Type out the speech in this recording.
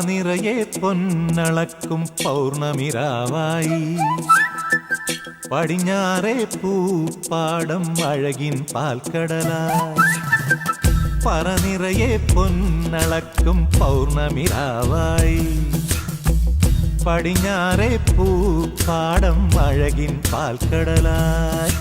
നിറയെ പൊന്നളക്കും പൗർണമിരാവായി പടിഞ്ഞാറേ പൂപ്പാടം അഴകിൻ പാൽക്കടലായി പറ നിറയെ പൊന്നളക്കും പൗർണമിരാവായി പടിഞ്ഞാറേ പൂപ്പാടം അഴകിൻ പാൽക്കടലായി